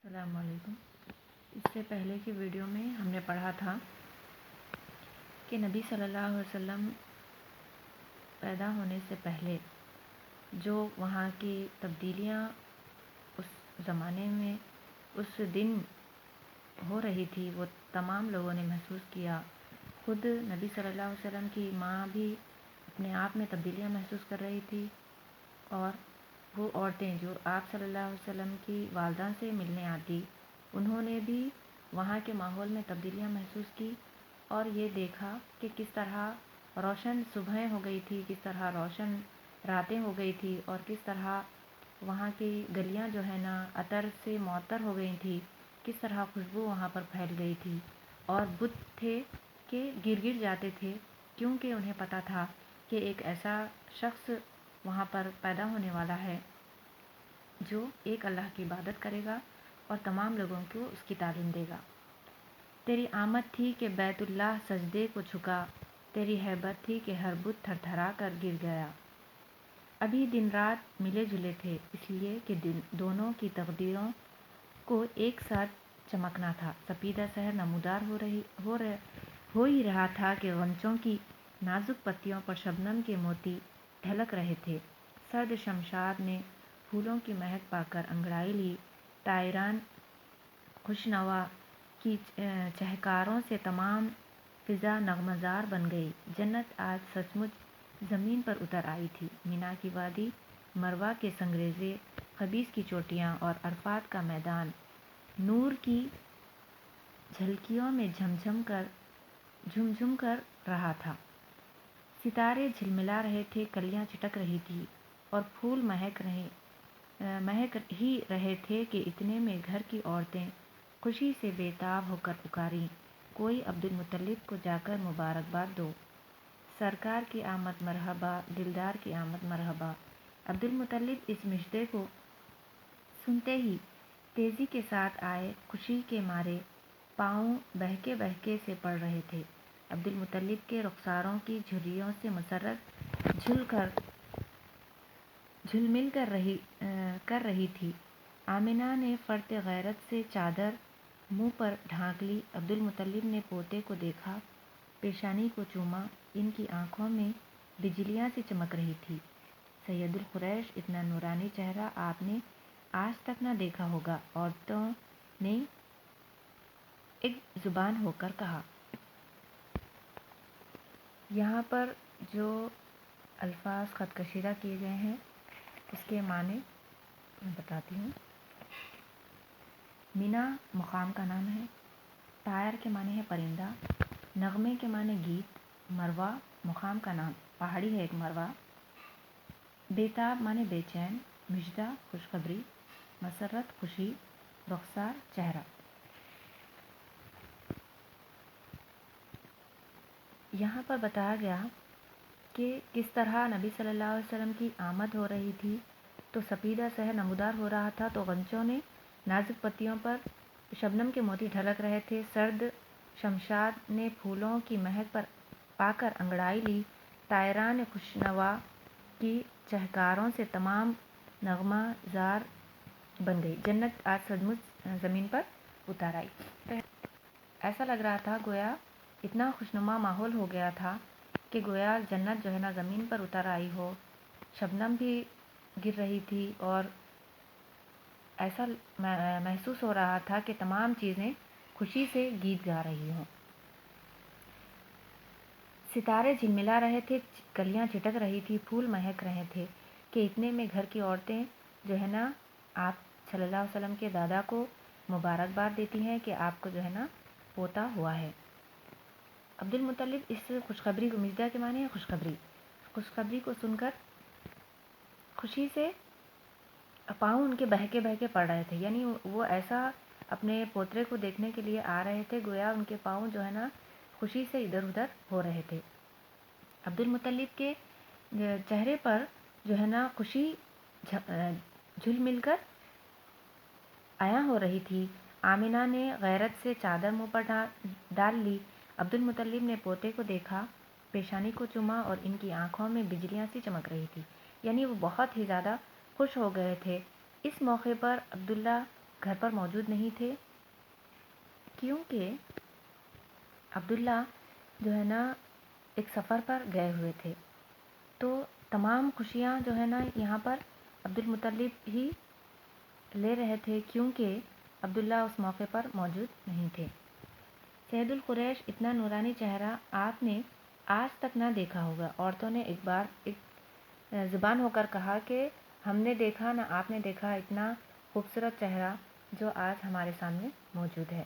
السلام علیکم۔ اس سے پہلے کی ویڈیو میں ہم نے پڑھا تھا کہ نبی صلی اللہ علیہ وسلم پیدا ہونے سے پہلے جو وہاں کی تبدیلیاں اس زمانے میں اس دن ہو رہی تھی وہ تمام لوگوں نے محسوس کیا۔ خود نبی صلی اللہ علیہ وسلم کی ماں بھی اپنے آپ میں تبدیلیاں محسوس کر رہی تھی، اور وہ عورتیں جو آپ صلی اللہ علیہ وسلم کی والدہ سے ملنے آتی انہوں نے بھی وہاں کے ماحول میں تبدیلیاں محسوس کی اور یہ دیکھا کہ کس طرح روشن صبحیں ہو گئی تھی، کس طرح روشن راتیں ہو گئی تھی، اور کس طرح وہاں کی گلیاں جو ہے نا عطر سے معطر ہو گئی تھی، کس طرح خوشبو وہاں پر پھیل گئی تھی، اور بت تھے کہ گر گر جاتے تھے کیونکہ انہیں پتہ تھا کہ ایک ایسا شخص وہاں پر پیدا ہونے والا ہے جو ایک اللہ کی عبادت کرے گا اور تمام لوگوں کو اس کی تعلیم دے گا۔ تیری آمد تھی کہ بیت اللہ سجدے کو جھکا، تیری ہیبت تھی کہ ہر بت تھر تھرا کر گر گیا۔ ابھی دن رات ملے جلے تھے اس لیے کہ دونوں کی تقدیروں کو ایک ساتھ چمکنا تھا۔ سپیدہ سحر نمودار ہو ہی رہا تھا کہ غنچوں کی نازک پتیوں پر شبنم کے موتی ڈھلک رہے تھے۔ سرد شمشاد نے پھولوں کی مہک پا کر انگڑائی لی، طائران خوشنوا کی چہکاروں سے تمام فضا نغمہ زار بن گئی۔ جنت آج سچ مچ زمین پر اتر آئی تھی۔ مینا کی وادی، مروہ کے سنگریزے، خبیث کی چوٹیاں اور عرفات کا میدان نور کی جھلکیوں میں جھم کر رہا تھا۔ ستارے جھلملا رہے تھے، کلیاں چٹک رہی تھیں اور پھول مہک ہی رہے تھے کہ اتنے میں گھر کی عورتیں خوشی سے بے تاب ہو کر پکاریں، کوئی عبدالمطلب کو جا کر مبارکباد دو۔ سرکار کی آمد مرحبا، دلدار کی آمد مرحبا۔ عبدالمطلب اس مژدے کو سنتے ہی تیزی کے ساتھ آئے، خوشی کے مارے پاؤں بہکے بہکے سے پڑ رہے تھے۔ عبدالمطلب کے رخساروں کی جھریوں سے مسرت جھل مل کر رہی تھی۔ آمنہ نے فرط غیرت سے چادر منہ پر ڈھانک لی۔ عبدالمطلب نے پوتے کو دیکھا، پیشانی کو چوما، ان کی آنکھوں میں بجلیاں سی چمک رہی تھی۔ سید القریش، اتنا نورانی چہرہ آپ نے آج تک نہ دیکھا ہوگا، عورتوں نے ایک زبان ہو کر کہا۔ یہاں پر جو الفاظ خط کشیدہ کیے گئے ہیں اس کے معنی میں بتاتی ہوں۔ مینا مقام کا نام ہے، طائر کے معنی ہے پرندہ، نغمے کے معنی گیت، مروہ مقام کا نام، پہاڑی ہے ایک مروہ، بیتاب معنی بے چین، مژدہ خوشخبری، مسرت خوشی، رخسار چہرہ۔ یہاں پر بتایا گیا کہ کس طرح نبی صلی اللہ علیہ وسلم کی آمد ہو رہی تھی تو سپیدہ سحر نمودار ہو رہا تھا، تو غنچوں نے نازک پتیوں پر شبنم کے موتی ڈھلک رہے تھے۔ سرد شمشاد نے پھولوں کی مہک پا کر انگڑائی لی، طائران خوشنوا کی چہکاروں سے تمام نغمہ زار بن گئی۔ جنت آج سچ مچ زمین پر اتر آئی۔ ایسا لگ رہا تھا گویا اتنا خوشنما ماحول ہو گیا تھا کہ گویا جنت جو ہے نا زمین پر اتر آئی ہو، شبنم بھی گر رہی تھی اور ایسا محسوس ہو رہا تھا کہ تمام چیزیں خوشی سے گیت گا رہی ہوں۔ ستارے جھلملا رہے تھے، کلیاں چٹک رہی تھی، پھول مہک رہے تھے کہ اتنے میں گھر کی عورتیں جو ہے نا آپ صلی اللہ علیہ وسلم کے دادا کو مبارکباد دیتی ہیں کہ آپ کو جو ہے نا پوتا ہوا ہے۔ عبدالمطلب اس خوشخبری کو، مژدہ کے معنی ہے خوشخبری کو سن کر خوشی سے پاؤں ان کے بہکے بہکے پڑ رہے تھے، یعنی وہ ایسا اپنے پوترے کو دیکھنے کے لیے آ رہے تھے گویا ان کے پاؤں جو ہے نا خوشی سے ادھر ادھر ہو رہے تھے۔ عبدالمطلب کے چہرے پر جو ہے نا خوشی جھل مل کر عیاں ہو رہی تھی۔ آمنہ نے غیرت سے چادر منہ پر ڈال لی۔ عبدالمطلب نے پوتے کو دیکھا، پیشانی کو چوما اور ان کی آنکھوں میں بجلیاں سی چمک رہی تھی، یعنی وہ بہت ہی زیادہ خوش ہو گئے تھے۔ اس موقع پر عبداللہ گھر پر موجود نہیں تھے، کیونکہ عبداللہ جو ہے نا ایک سفر پر گئے ہوئے تھے، تو تمام خوشیاں جو ہے نا یہاں پر عبد المطلب ہی لے رہے تھے، کیونکہ عبداللہ اس موقع پر موجود نہیں تھے۔ سید القریش اتنا نورانی چہرہ آپ نے آج تک نہ دیکھا ہوگا۔ عورتوں نے ایک زبان ہو کر کہا کہ ہم نے دیکھا نہ آپ نے دیکھا اتنا خوبصورت چہرہ جو آج ہمارے سامنے موجود ہے۔